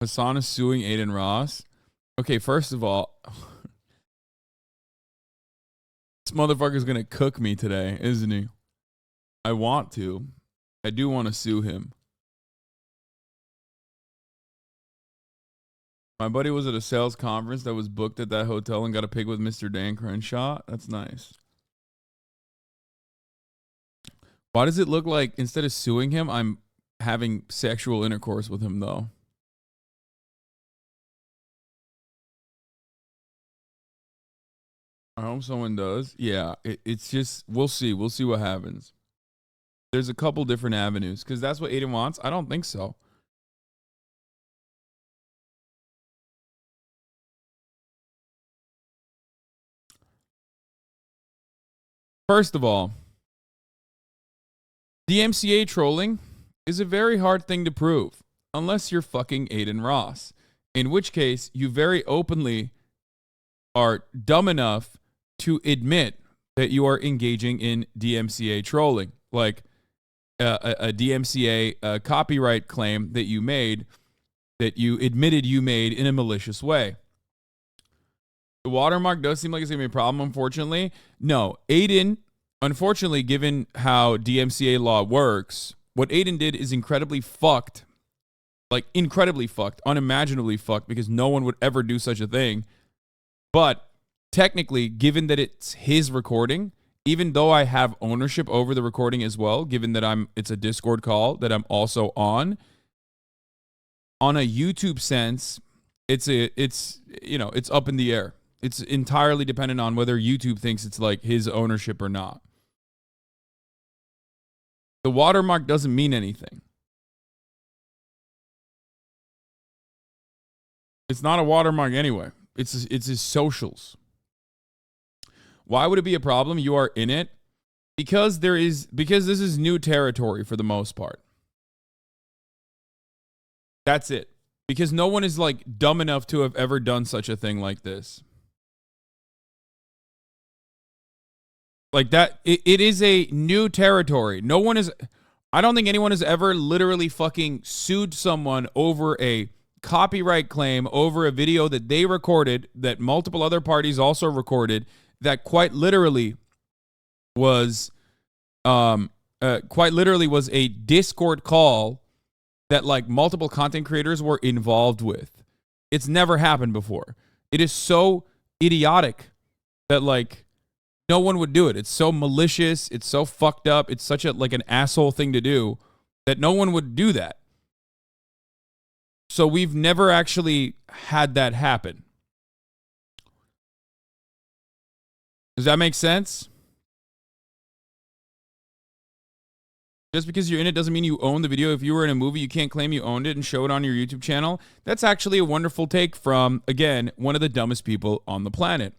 Hasan is suing AdinRoss. Okay, first of all, this motherfucker's gonna cook me today, isn't he? I want to. I do want to sue him. My buddy was at a sales conference that was booked at that hotel and got a pig with Mr. Dan Crenshaw. That's nice. Why does it look like instead of suing him, I'm having sexual intercourse with him, though? I hope someone does. Yeah, it's just, we'll see. We'll see what happens. There's a couple different avenues because that's what Adin wants. I don't think so. First of all, DMCA trolling is a very hard thing to prove unless you're fucking AdinRoss, in which case you very openly are dumb enough to admit that you are engaging in DMCA trolling, like a DMCA copyright claim that you made, that you admitted you made in a malicious way. The watermark does seem like it's going to be a problem, unfortunately. No, Adin, unfortunately, given how DMCA law works, what Adin did is incredibly fucked. Like, incredibly fucked, unimaginably fucked, because no one would ever do such a thing. But technically, given that it's his recording, even though I have ownership over the recording as well, given that it's a Discord call that I'm also on a YouTube sense, it's up in the air. It's entirely dependent on whether YouTube thinks it's like his ownership or not. The watermark doesn't mean anything. It's not a watermark anyway. It's his socials. Why would it be a problem? You are in it because this is new territory for the most part. That's it. Because no one is like dumb enough to have ever done such a thing like this. Like that, it is a new territory. I don't think anyone has ever literally fucking sued someone over a copyright claim over a video that they recorded, that multiple other parties also recorded, that quite literally was a Discord call that like multiple content creators were involved with. It's never happened before. It is so idiotic that like no one would do it. It's so malicious. It's so fucked up. It's such an asshole thing to do that no one would do that. So we've never actually had that happen. Does that make sense? Just because you're in it doesn't mean you own the video. If you were in a movie, you can't claim you owned it and show it on your YouTube channel. That's actually a wonderful take from, again, one of the dumbest people on the planet.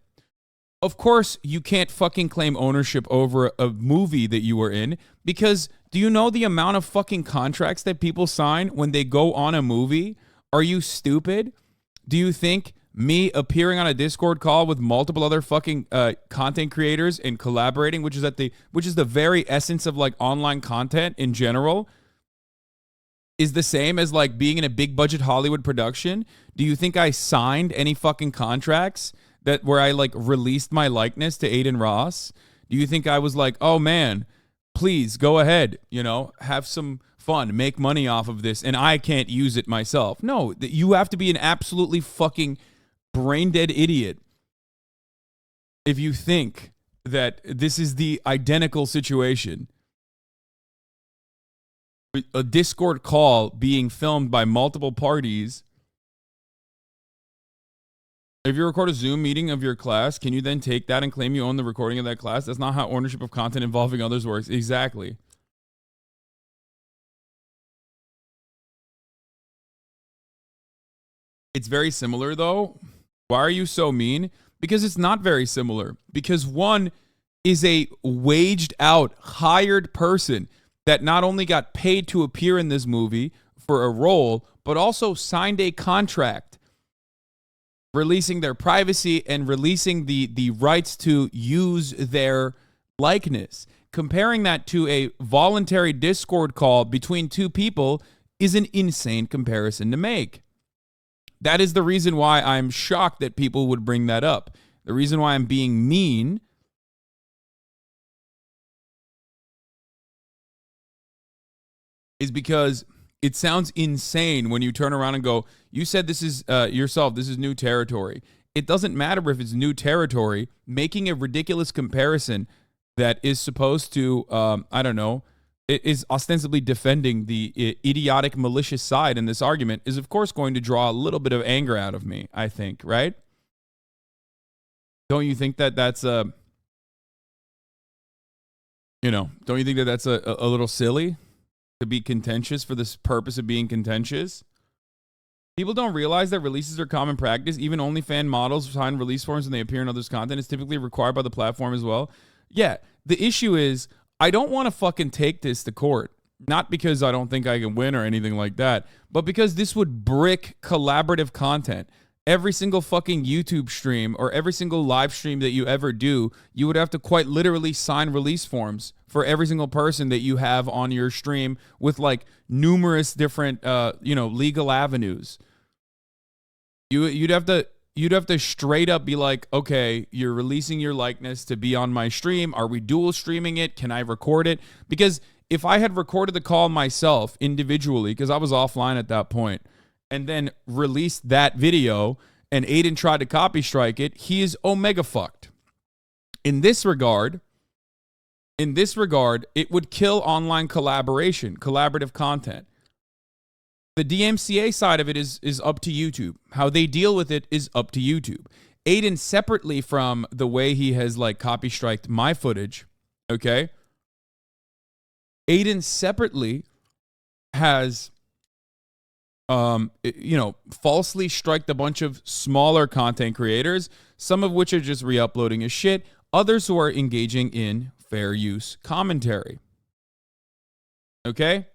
Of course, you can't fucking claim ownership over a movie that you were in, because do you know the amount of fucking contracts that people sign when they go on a movie? Are you stupid? Do you think me appearing on a Discord call with multiple other fucking content creators and collaborating, which is the very essence of like online content in general, is the same as like being in a big budget Hollywood production? Do you think I signed any fucking contracts where I like released my likeness to AdinRoss? Do you think I was like, oh man, please go ahead, have some fun, make money off of this, and I can't use it myself? No, you have to be an absolutely fucking brain dead idiot if you think that this is the identical situation. A Discord call being filmed by multiple parties. If you record a Zoom meeting of your class, can you then take that and claim you own the recording of that class? That's not how ownership of content involving others works. Exactly. It's very similar, though. Why are you so mean? Because it's not very similar. Because one is a waged out, hired person that not only got paid to appear in this movie for a role, but also signed a contract releasing their privacy and releasing the rights to use their likeness. Comparing that to a voluntary Discord call between two people is an insane comparison to make. That is the reason why I'm shocked that people would bring that up. The reason why I'm being mean is because it sounds insane when you turn around and go, you said this is yourself, this is new territory. It doesn't matter if it's new territory. Making a ridiculous comparison that is supposed to, I don't know, it is ostensibly defending the idiotic, malicious side in this argument is, of course, going to draw a little bit of anger out of me, I think, right? Don't you think that that's don't you think that that's a little silly to be contentious for this purpose of being contentious? People don't realize that releases are common practice. Even OnlyFans models sign release forms when they appear in others' content. It's typically required by the platform as well. Yeah, the issue is I don't want to fucking take this to court. Not because I don't think I can win or anything like that, but because this would brick collaborative content. Every single fucking YouTube stream or every single live stream that you ever do, you would have to quite literally sign release forms for every single person that you have on your stream with like numerous different, legal avenues. You'd have to straight up be like, okay, you're releasing your likeness to be on my stream. Are we dual streaming it? Can I record it? Because if I had recorded the call myself individually, because I was offline at that point, and then released that video and Adin tried to copy strike it, he is omega fucked. In this regard, it would kill online collaboration, collaborative content. The DMCA side of it is up to YouTube. How they deal with it is up to YouTube. Adin, separately from the way he has like copy striked my footage, okay? Adin separately has falsely striked a bunch of smaller content creators, some of which are just re-uploading his shit, others who are engaging in fair use commentary. Okay?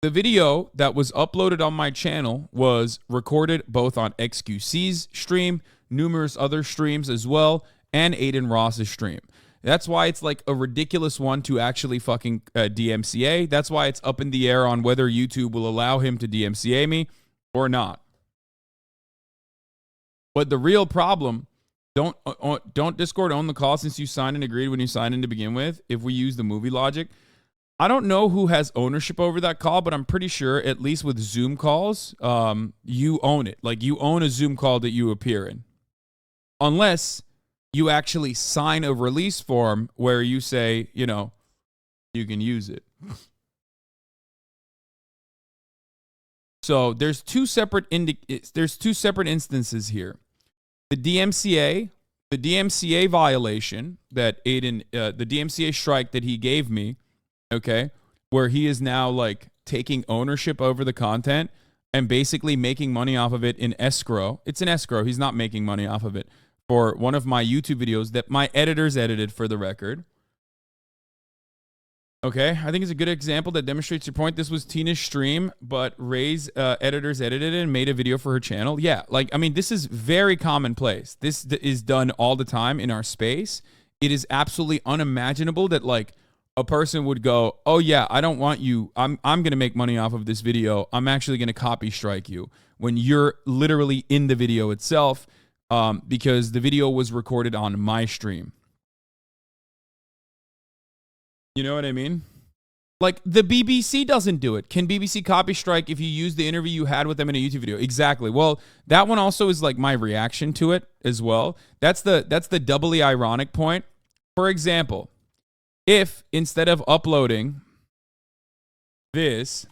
The video that was uploaded on my channel was recorded both on XQC's stream, numerous other streams as well, and AdinRoss's stream. That's why it's like a ridiculous one to actually fucking DMCA. That's why it's up in the air on whether YouTube will allow him to DMCA me or not. But the real problem, don't Discord own the call since you signed and agreed when you signed in to begin with, if we use the movie logic. I don't know who has ownership over that call, but I'm pretty sure, at least with Zoom calls, you own it. Like, you own a Zoom call that you appear in. Unless you actually sign a release form where you say, you can use it. So there's two separate instances here. The DMCA violation that Adin, the DMCA strike that he gave me, okay, where he is now like taking ownership over the content and basically making money off of it in escrow. It's an escrow. He's not making money off of it. For one of my YouTube videos that my editors edited, for the record. Okay, I think it's a good example that demonstrates your point. This was Tina's stream, but Ray's editors edited it and made a video for her channel. Yeah, this is very commonplace. This is done all the time in our space. It is absolutely unimaginable that like a person would go, oh yeah, I don't want you. I'm going to make money off of this video. I'm actually going to copy strike you when you're literally in the video itself. Because the video was recorded on my stream. You know what I mean? Like, the BBC doesn't do it. Can BBC copy strike if you use the interview you had with them in a YouTube video? Exactly. Well, that one also is like my reaction to it as well. That's the doubly ironic point. For example, if instead of uploading this,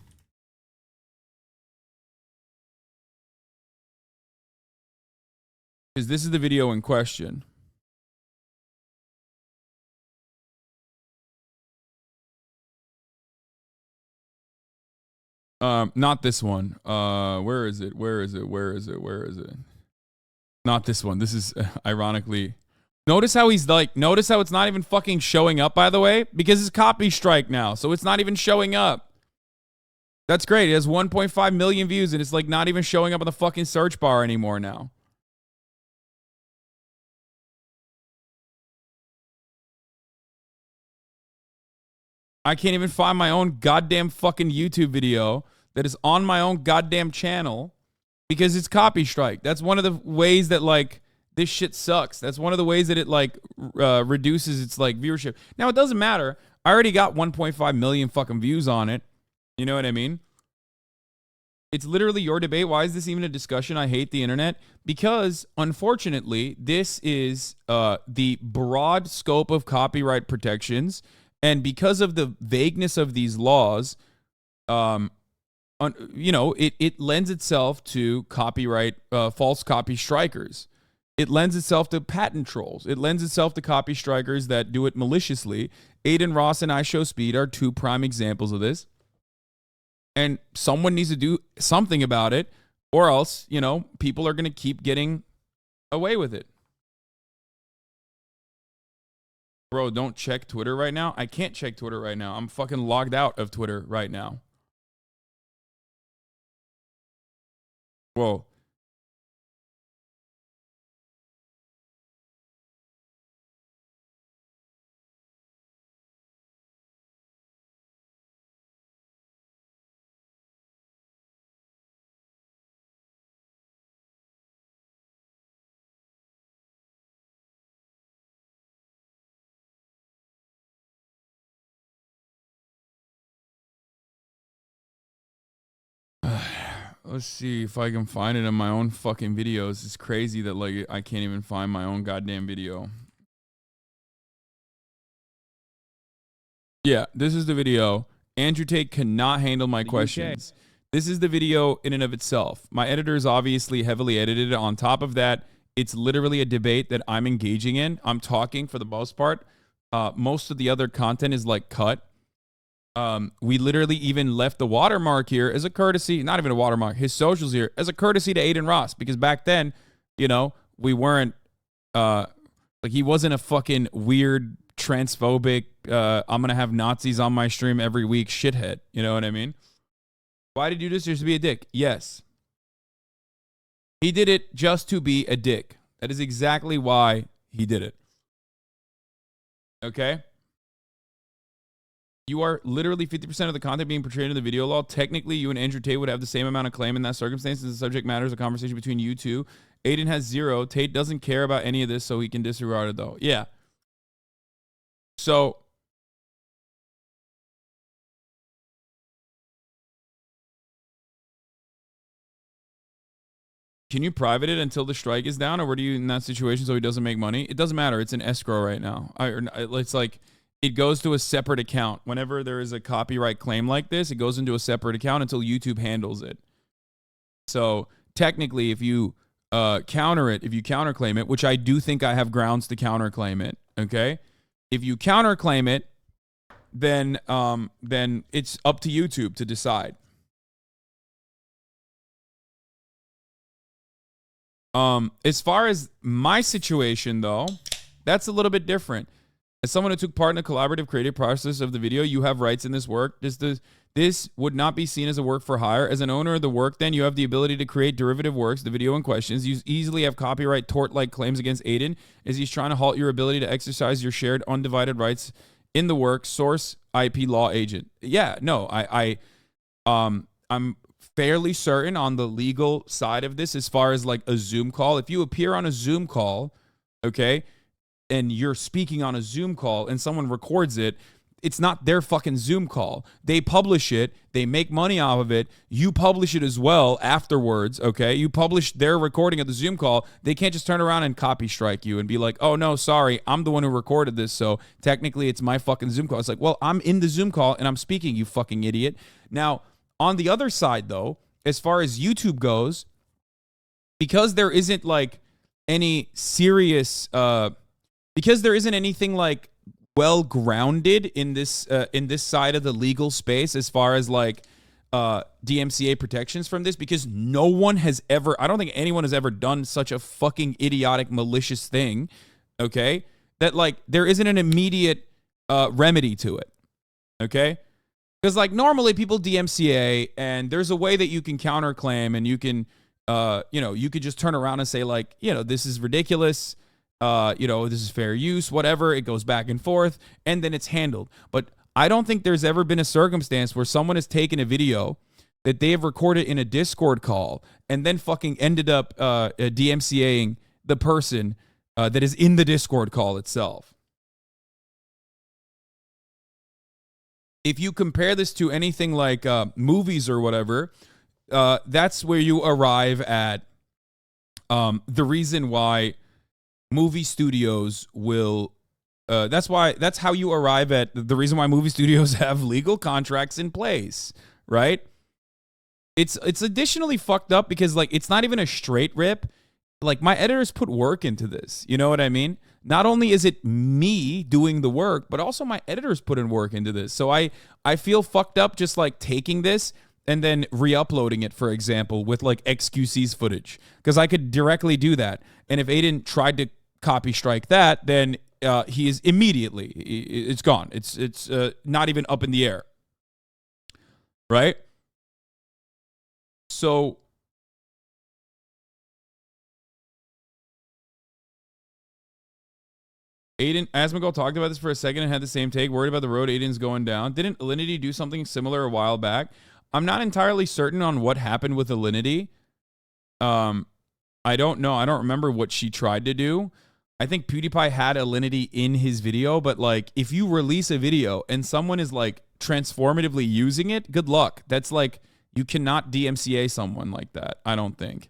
because this is the video in question. Not this one. Where is it? Not this one. This is ironically. Notice how it's not even fucking showing up, by the way, because it's copy strike now. So it's not even showing up. That's great. It has 1.5 million views and it's like not even showing up on the fucking search bar anymore now. I can't even find my own goddamn fucking YouTube video that is on my own goddamn channel because it's copy strike. That's one of the ways that like this shit sucks. That's one of the ways that it like reduces its like viewership. Now it doesn't matter. I already got 1.5 million fucking views on it. You know what I mean? It's literally your debate. Why is this even a discussion? I hate the internet. Because, unfortunately, this is the broad scope of copyright protections. And because of the vagueness of these laws, it lends itself to copyright, false copy strikers. It lends itself to patent trolls. It lends itself to copy strikers that do it maliciously. AdinRoss and iShowSpeed are two prime examples of this. And someone needs to do something about it, or else, people are going to keep getting away with it. Bro, don't check Twitter right now. I can't check Twitter right now. I'm fucking logged out of Twitter right now. Whoa. Let's see if I can find it in my own fucking videos. It's crazy that like I can't even find my own goddamn video. Yeah, this is the video. Andrew Tate cannot handle my questions. This is the video in and of itself. My editor is obviously heavily edited. On top of that, it's literally a debate that I'm engaging in. I'm talking for the most part. Most of the other content is like cut. We literally even left the watermark here as a courtesy, not even a watermark, his socials here as a courtesy to AdinRoss, because back then, we weren't, like he wasn't a fucking weird transphobic, I'm going to have Nazis on my stream every week shithead. You know what I mean? Why did you do this? Just to be a dick? Yes. He did it just to be a dick. That is exactly why he did it. Okay? You are literally 50% of the content being portrayed in the video law. Technically, you and Andrew Tate would have the same amount of claim in that circumstance. The subject matter is a conversation between you two. Adin has 0. Tate doesn't care about any of this, so he can disregard it, though. Yeah. So, can you private it until the strike is down, or what are you in that situation so he doesn't make money? It doesn't matter. It's in escrow right now. It's like it goes to a separate account. Whenever there is a copyright claim like this, it goes into a separate account until YouTube handles it. So technically, if you counterclaim it, which I do think I have grounds to counterclaim it, okay? If you counterclaim it, then it's up to YouTube to decide. As far as my situation, though, that's a little bit different. As someone who took part in the collaborative creative process of the video, you have rights in this work. This would not be seen as a work for hire. As an owner of the work, then, you have the ability to create derivative works, the video in questions. You easily have copyright tort-like claims against Adin, as he's trying to halt your ability to exercise your shared undivided rights in the work. Source, IP law agent. Yeah, no, I'm fairly certain on the legal side of this as far as like a Zoom call. If you appear on a Zoom call, okay, and you're speaking on a Zoom call and someone records it, it's not their fucking Zoom call. They publish it. They make money off of it. You publish it as well afterwards, okay? You publish their recording of the Zoom call. They can't just turn around and copy strike you and be like, oh, no, sorry, I'm the one who recorded this, so technically it's my fucking Zoom call. It's like, well, I'm in the Zoom call and I'm speaking, you fucking idiot. Now, on the other side, though, as far as YouTube goes, because there isn't like any serious... because there isn't anything like well grounded in this side of the legal space as far as like DMCA protections from this, because no one has ever, I don't think anyone has ever done such a fucking idiotic, malicious thing, okay, that like there isn't an immediate remedy to it, okay? Because like normally people DMCA and there's a way that you can counterclaim and you can, you could just turn around and say like, this is ridiculous. This is fair use, whatever. It goes back and forth, and then it's handled. But I don't think there's ever been a circumstance where someone has taken a video that they have recorded in a Discord call and then fucking ended up DMCAing the person that is in the Discord call itself. If you compare this to anything like movies or whatever, that's where you arrive at the reason why movie studios will. That's how you arrive at the reason why movie studios have legal contracts in place, right? It's additionally fucked up because like it's not even a straight rip. Like my editors put work into this. You know what I mean? Not only is it me doing the work, but also my editors put in work into this. So I feel fucked up just like taking this and then re-uploading it, for example, with like XQC's footage. Because I could directly do that. And if Adin tried to copy strike that, then he is immediately, it's gone. It's not even up in the air. Right? So Adin, Asmongold talked about this for a second and had the same take. Worried about the road Adin's going down. Didn't Alinity do something similar a while back? I'm not entirely certain on what happened with Alinity. I don't know. I don't remember what she tried to do. I think PewDiePie had Alinity in his video, but like if you release a video and someone is like transformatively using it, good luck. That's like you cannot DMCA someone like that, I don't think.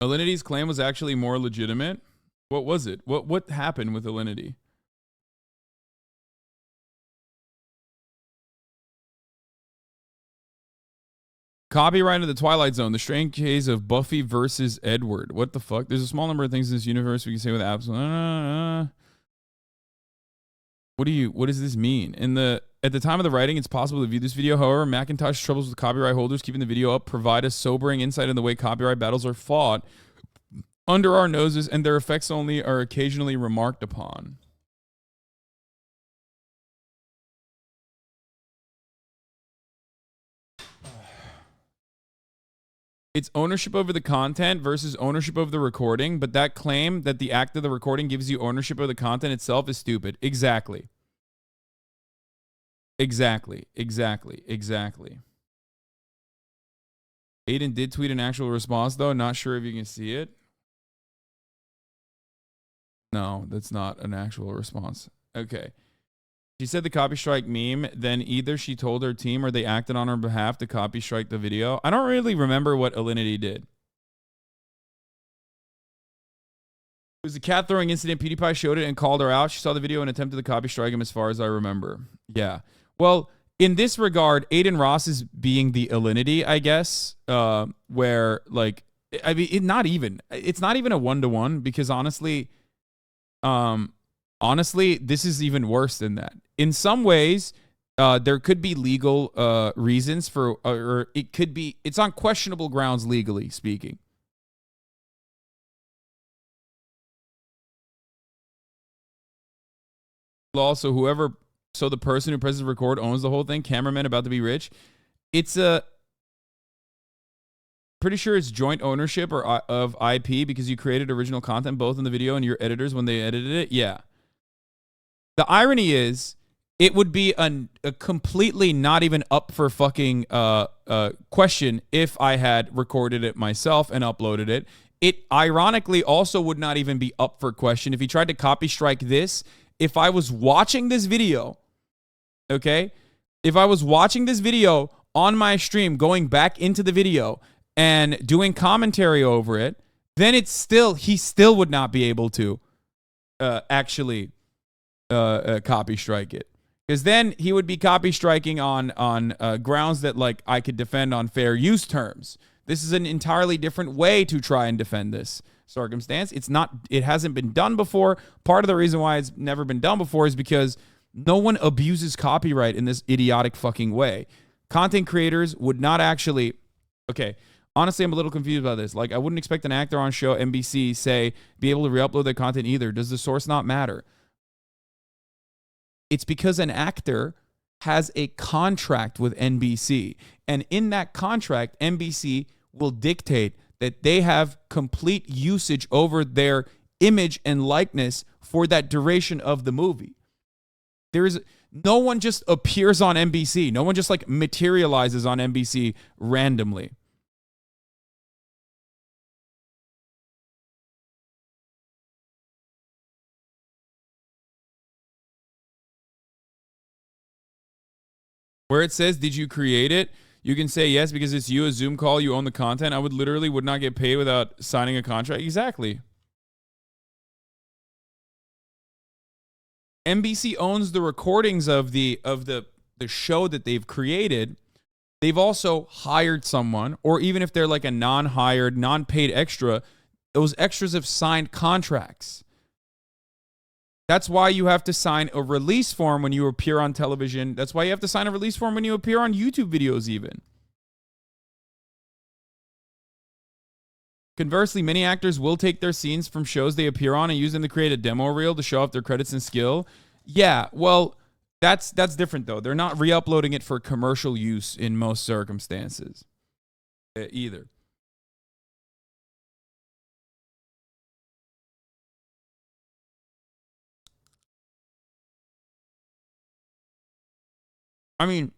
Alinity's claim was actually more legitimate. What was it? What happened with Alinity? Copyright of the Twilight Zone, the strange case of Buffy versus Edward. What the fuck? There's a small number of things in this universe we can say with absolute. What does this mean? At the time of the writing, it's possible to view this video. However, Macintosh's troubles with copyright holders keeping the video up provide a sobering insight in the way copyright battles are fought under our noses, and their effects only are occasionally remarked upon. It's ownership over the content versus ownership of the recording, but that claim that the act of the recording gives you ownership of the content itself is stupid. Exactly. Exactly. Adin did tweet an actual response, though. Not sure if you can see it. No, that's not an actual response. Okay. She said the copy strike meme, then either she told her team or they acted on her behalf to copy strike the video. I don't really remember what Alinity did. It was a cat throwing incident. PewDiePie showed it and called her out. She saw the video and attempted to copy strike him as far as I remember. Yeah. Well, in this regard, AdinRoss is being the Alinity, I guess, where like, I mean, it's not even a one-to-one because honestly, this is even worse than that. In some ways, there could be legal reasons for, or it's on questionable grounds legally speaking. Also, the person who presses record owns the whole thing. Cameraman about to be rich. It's pretty sure it's joint ownership or of IP because you created original content both in the video and your editors when they edited it. Yeah. The irony is, it would be a completely not even up for fucking question if I had recorded it myself and uploaded it. It ironically also would not even be up for question if he tried to copy strike this. If I was watching this video, okay? If I was watching this video on my stream, going back into the video and doing commentary over it, then he still would not be able to actually copy strike it. Because then he would be copy striking on grounds that like I could defend on fair use terms. This is an entirely different way to try and defend this circumstance. It hasn't been done before. Part of the reason why it's never been done before is because no one abuses copyright in this idiotic fucking way. Content creators would not actually... Okay, honestly, I'm a little confused about this. Like, I wouldn't expect an actor on show NBC, say, be able to re-upload their content either. Does the source not matter? It's because an actor has a contract with NBC. And in that contract, NBC will dictate that they have complete usage over their image and likeness for that duration of the movie. No one just appears on NBC. No one just like materializes on NBC randomly. Where it says, did you create it? You can say yes because it's you, a Zoom call, you own the content. I would not get paid without signing a contract. Exactly. NBC owns the recordings of the show that they've created. They've also hired someone, or even if they're like a non-hired, non-paid extra, those extras have signed contracts. That's why you have to sign a release form when you appear on television. That's why you have to sign a release form when you appear on YouTube videos even. Conversely, many actors will take their scenes from shows they appear on and use them to create a demo reel to show off their credits and skill. Yeah, well, that's different though. They're not re-uploading it for commercial use in most circumstances either. I mean,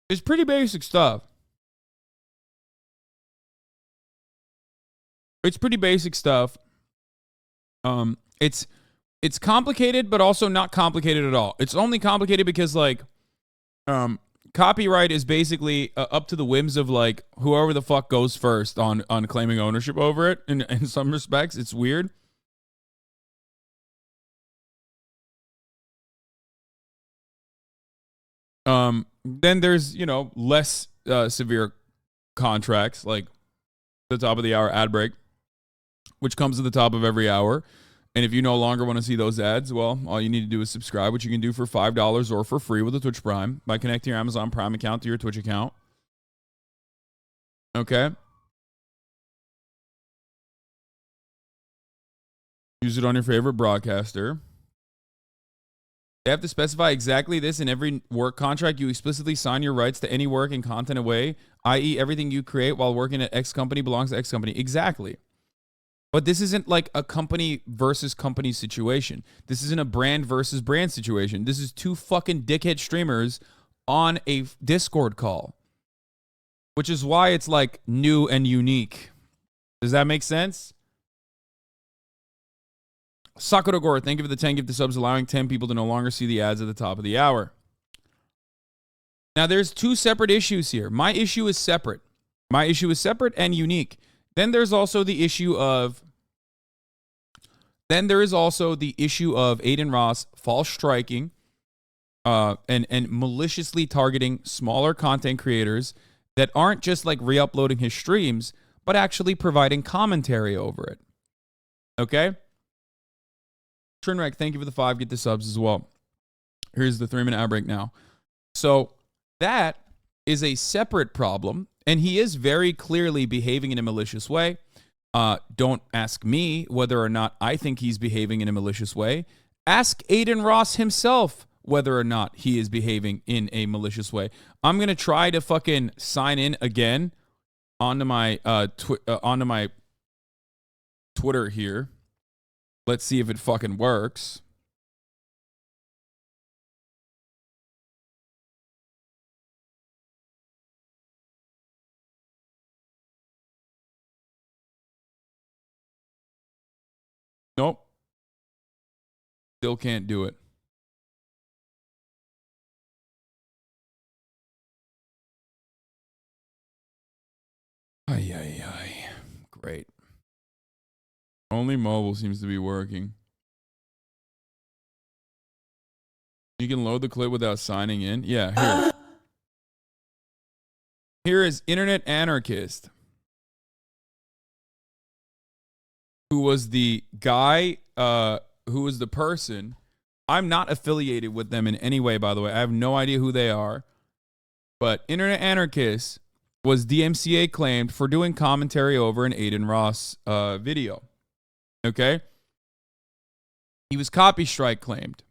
it's pretty basic stuff. It's pretty basic stuff. It's complicated, but also not complicated at all. It's only complicated because like, copyright is basically up to the whims of like whoever the fuck goes first on claiming ownership over it. In some respects, it's weird. Then there's, less severe contracts like the top of the hour ad break, which comes at the top of every hour. And if you no longer want to see those ads, well, all you need to do is subscribe, which you can do for $5 or for free with a Twitch Prime by connecting your Amazon Prime account to your Twitch account. Okay. Use it on your favorite broadcaster. They have to specify exactly this in every work contract. You explicitly sign your rights to any work and content away, i.e. everything you create while working at X company belongs to X company. Exactly. But this isn't like a company versus company situation. This isn't a brand versus brand situation. This is two fucking dickhead streamers on a Discord call, which is why it's like new and unique. Does that make sense? Sakuragora, thank you for the 10 gift subs, allowing 10 people to no longer see the ads at the top of the hour. Now, there's two separate issues here. My issue is separate. My issue is separate and unique. Then there's also the issue of AdinRoss false striking and maliciously targeting smaller content creators that aren't just like re-uploading his streams, but actually providing commentary over it. Okay? Trinrek, thank you for the 5. Get the subs as well. Here's the 3-minute ad break now. So that is a separate problem, and he is very clearly behaving in a malicious way. Don't ask me whether or not I think he's behaving in a malicious way. Ask AdinRoss himself whether or not he is behaving in a malicious way. I'm going to try to fucking sign in again onto my Twitter here. Let's see if it fucking works. Nope. Still can't do it. Ay. Great. Only mobile seems to be working. You can load the clip without signing in? Yeah, here. Here is Internet Anarchist, who was the guy, who was the person. I'm not affiliated with them in any way, by the way. I have no idea who they are. But Internet Anarchist was DMCA claimed for doing commentary over an AdinRoss video. Okay? He was copystrike claimed.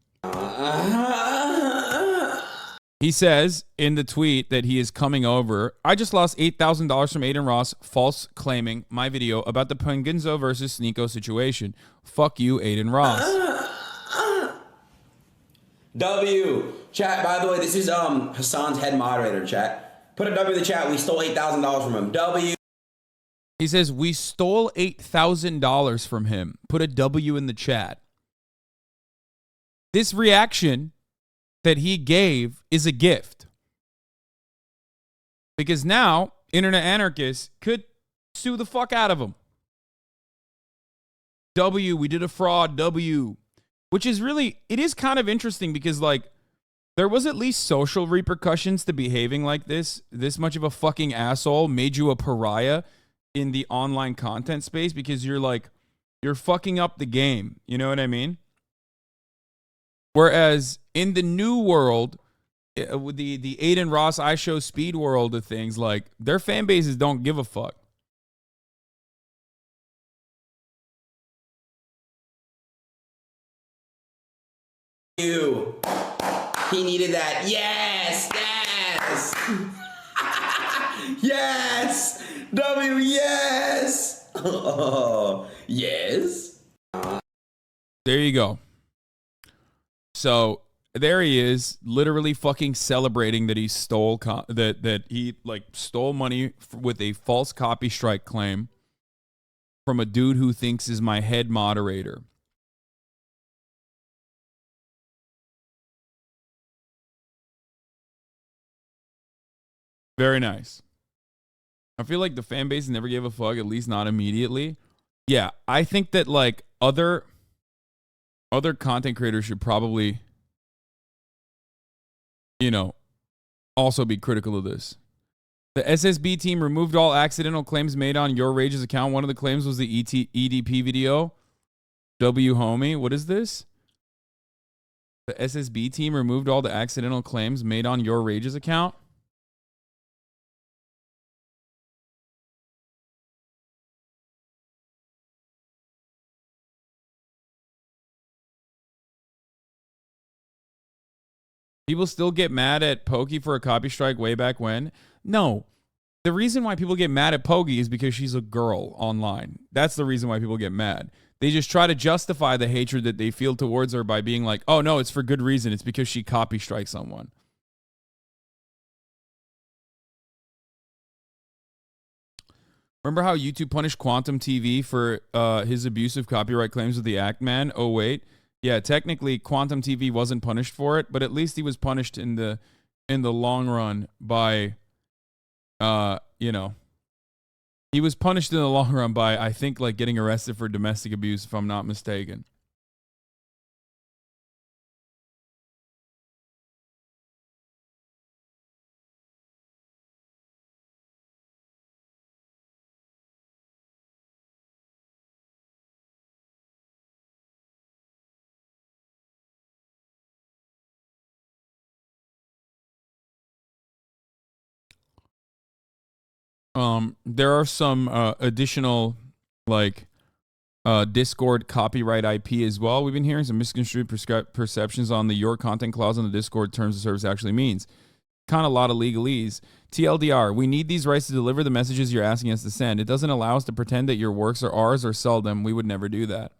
He says in the tweet that he is coming over. I just lost $8,000 from AdinRoss, false claiming my video about the Penguinzo versus Sneeko situation. Fuck you, AdinRoss. W. Chat, by the way, this is Hassan's head moderator, chat. Put a W in the chat. We stole $8,000 from him. W. He says, we stole $8,000 from him. Put a W in the chat. This reaction that he gave is a gift. Because now, internet anarchists could sue the fuck out of him. W, we did a fraud, W. Which is really, it is kind of interesting because, like, there was at least social repercussions to behaving like this. This much of a fucking asshole made you a pariah in the online content space because you're like, you're fucking up the game. You know what I mean? Whereas in the new world, with the AdinRoss I Show Speed world of things, like, their fan bases don't give a fuck. You. He needed that. Yes, yes. Yes. W, yes. Oh, yes. There you go. So there he is, literally fucking celebrating that he stole that he like stole money with a false copy strike claim from a dude who thinks is my head moderator. Very nice. I feel like the fan base never gave a fuck, at least not immediately. Yeah, I think that like other content creators should probably, you know, also be critical of this. The SSB team removed all accidental claims made on Your Rage's account. One of the claims was the EDP video. W homie, what is this? The SSB team removed all the accidental claims made on Your Rage's account. People still get mad at Pokey for a copy strike way back when. No. The reason why people get mad at Pokey is because she's a girl online. That's the reason why people get mad. They just try to justify the hatred that they feel towards her by being like, oh, no, it's for good reason. It's because she copy strikes someone. Remember how YouTube punished Quantum TV for his abusive copyright claims with the Act Man? Oh, wait. Yeah, technically, Quantum TV wasn't punished for it, but at least he was punished in the long run by, you know, he was punished in the long run by, I think, like getting arrested for domestic abuse, if I'm not mistaken. There are some additional like Discord copyright IP as well. We've been hearing some misconstrued perceptions on the your content clause on the Discord terms of service actually means. Kind of a lot of legalese. TLDR, we need these rights to deliver the messages you're asking us to send. It doesn't allow us to pretend that your works are ours or sell them. We would never do that.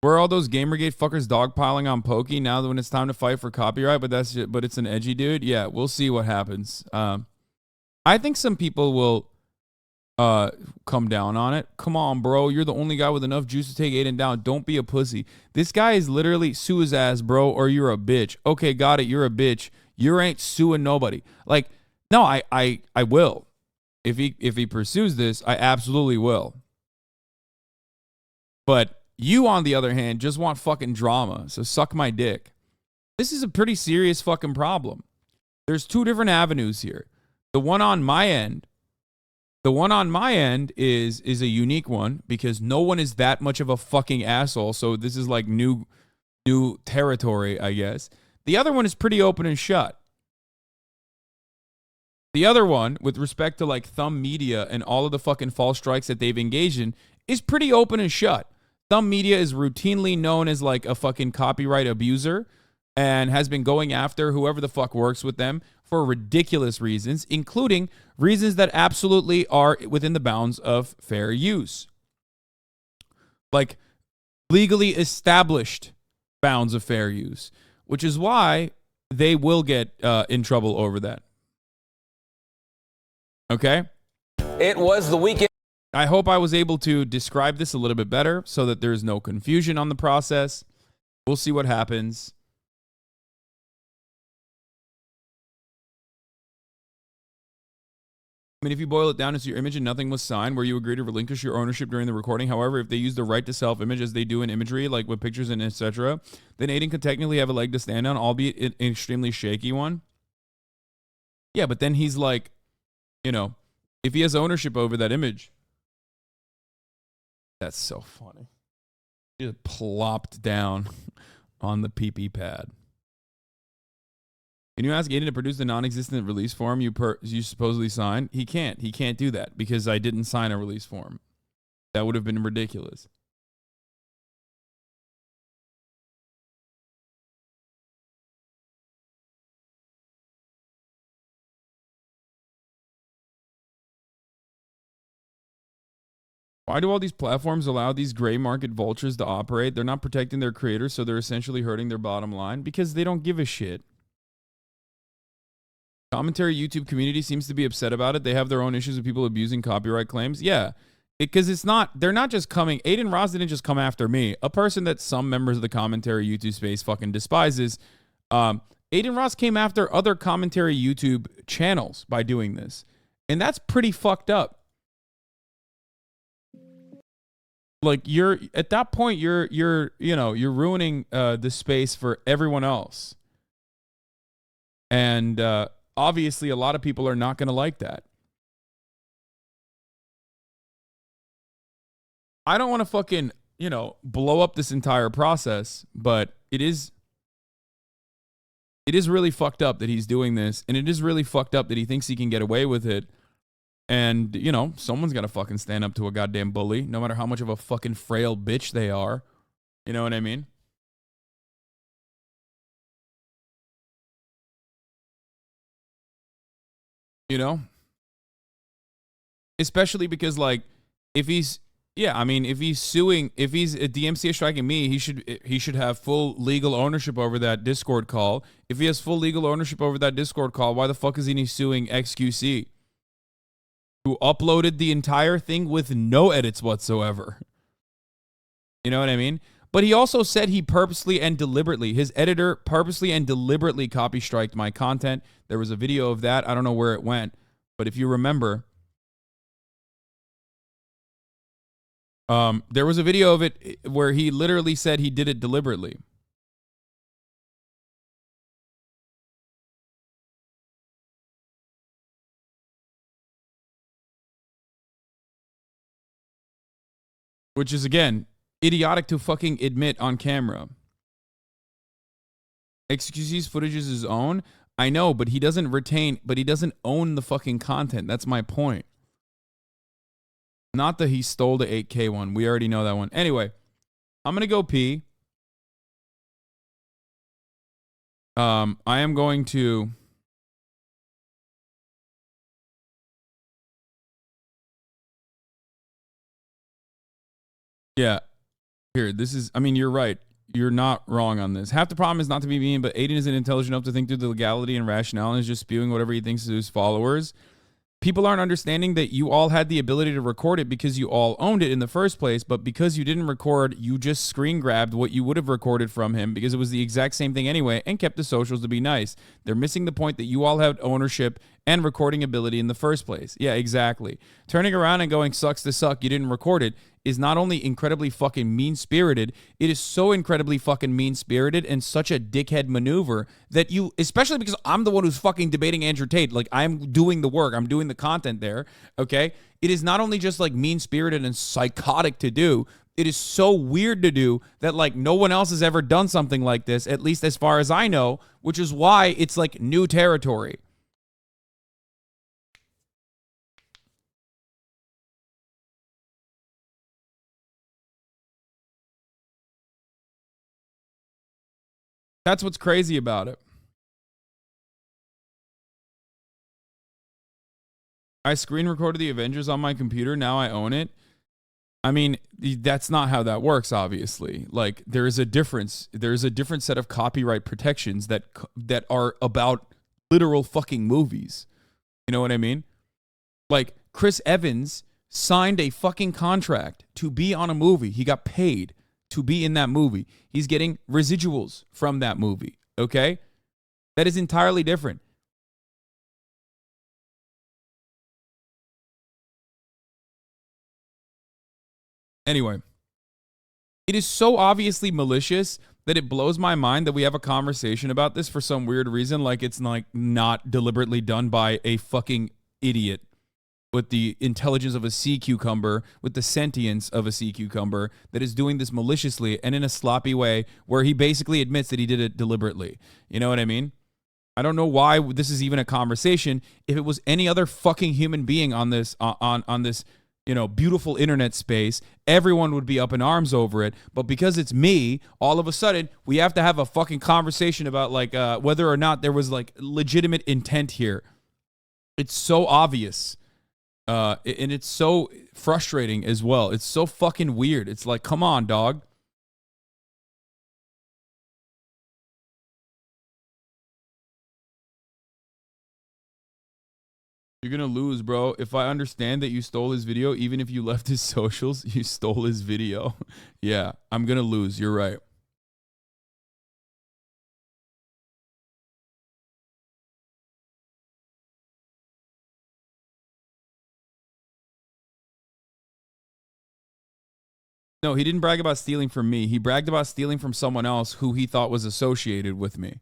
Where are all those Gamergate fuckers dogpiling on Pokey now that when it's time to fight for copyright, but it's an edgy dude? Yeah, we'll see what happens. I think some people will come down on it. Come on, bro. You're the only guy with enough juice to take Adin down. Don't be a pussy. This guy is literally sue his ass, bro, or you're a bitch. Okay, got it. You're a bitch. You ain't suing nobody. Like, no, I will. If he pursues this, I absolutely will. But you, on the other hand, just want fucking drama, so suck my dick. This is a pretty serious fucking problem. There's two different avenues here. The one on my end is a unique one because no one is that much of a fucking asshole, so this is like new territory, I guess. The other one is pretty open and shut. The other one, with respect to like Thumb Media and all of the fucking false strikes that they've engaged in, is pretty open and shut. Thumb Media is routinely known as like a fucking copyright abuser and has been going after whoever the fuck works with them for ridiculous reasons, including reasons that absolutely are within the bounds of fair use. Like legally established bounds of fair use, which is why they will get in trouble over that. Okay? It was the weekend. I hope I was able to describe this a little bit better so that there's no confusion on the process. We'll see what happens. I mean, if you boil it down into your image and nothing was signed, where you agree to relinquish your ownership during the recording. However, if they use the right to self-image as they do in imagery, like with pictures and etc., then Adin could technically have a leg to stand on, albeit an extremely shaky one. Yeah, but then he's like, you know, if he has ownership over that image. That's so funny. He just plopped down on the PP pad. Can you ask Adin to produce the non-existent release form you supposedly signed? He can't. He can't do that because I didn't sign a release form. That would have been ridiculous. Why do all these platforms allow these gray market vultures to operate? They're not protecting their creators, so they're essentially hurting their bottom line because they don't give a shit. Commentary YouTube community seems to be upset about it. They have their own issues with people abusing copyright claims. Yeah, because it's not, they're not just coming, AdinRoss didn't just come after me, a person that some members of the commentary YouTube space fucking despises. AdinRoss came after other commentary YouTube channels by doing this. And that's pretty fucked up. Like you're, at that point, you're ruining the space for everyone else. And, obviously, a lot of people are not going to like that. I don't want to fucking, blow up this entire process, but it is really fucked up that he's doing this, and it is really fucked up that he thinks he can get away with it. And, someone's got to fucking stand up to a goddamn bully, no matter how much of a fucking frail bitch they are. You know what I mean? Especially because, like, if he's suing, if he's a DMCA striking me, he should have full legal ownership over that Discord call. If he has full legal ownership over that Discord call, why the fuck is he suing XQC, who uploaded the entire thing with no edits whatsoever? You know what I mean? But he also said he purposely and deliberately, his editor purposely and deliberately copy striked my content. There was a video of that. I don't know where it went. But if you remember, there was a video of it where he literally said he did it deliberately. Which is, again, idiotic to fucking admit on camera. XQC's footage is his own. I know, but he doesn't own the fucking content. That's my point. Not that he stole the 8K one. We already know that one. Anyway, I'm going to go pee. I am going to... Yeah. Here, this is... I mean, you're right. You're not wrong on this. Half the problem is not to be mean, but Adin isn't intelligent enough to think through the legality and rationale and is just spewing whatever he thinks to his followers. People aren't understanding that you all had the ability to record it because you all owned it in the first place, but because you didn't record, you just screen grabbed what you would have recorded from him because it was the exact same thing anyway and kept the socials to be nice. They're missing the point that you all had ownership and recording ability in the first place. Yeah, exactly. Turning around and going sucks to suck, you didn't record it, is not only incredibly fucking mean-spirited, it is so incredibly fucking mean-spirited and such a dickhead maneuver that you, especially because I'm the one who's fucking debating Andrew Tate, like I'm doing the work, I'm doing the content there, okay? It is not only just like mean-spirited and psychotic to do, it is so weird to do that like no one else has ever done something like this, at least as far as I know, which is why it's like new territory. That's what's crazy about it. I screen recorded the Avengers on my computer. Now I own it. I mean, that's not how that works, obviously. Like, there is a difference. There's a different set of copyright protections that are about literal fucking movies. You know what I mean? Like, Chris Evans signed a fucking contract to be on a movie. He got paid to be in that movie. He's getting residuals from that movie, okay? That is entirely different. Anyway, it is so obviously malicious that it blows my mind that we have a conversation about this for some weird reason, like it's like not deliberately done by a fucking idiot with the intelligence of a sea cucumber, with the sentience of a sea cucumber, that is doing this maliciously and in a sloppy way where he basically admits that he did it deliberately. You know what I mean? I don't know why this is even a conversation. If it was any other fucking human being on this on this, you know, beautiful internet space, everyone would be up in arms over it. But because it's me, all of a sudden we have to have a fucking conversation about like whether or not there was like legitimate intent here. It's so obvious. And it's so frustrating as well. It's so fucking weird. It's like, come on, dog. You're going to lose, bro. If I understand that you stole his video, even if you left his socials, you stole his video. Yeah, I'm going to lose. You're right. No, he didn't brag about stealing from me. He bragged about stealing from someone else who he thought was associated with me.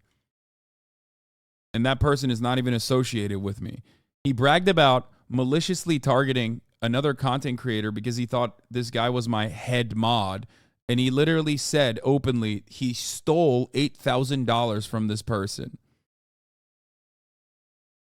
And that person is not even associated with me. He bragged about maliciously targeting another content creator because he thought this guy was my head mod. And he literally said openly he stole $8,000 from this person.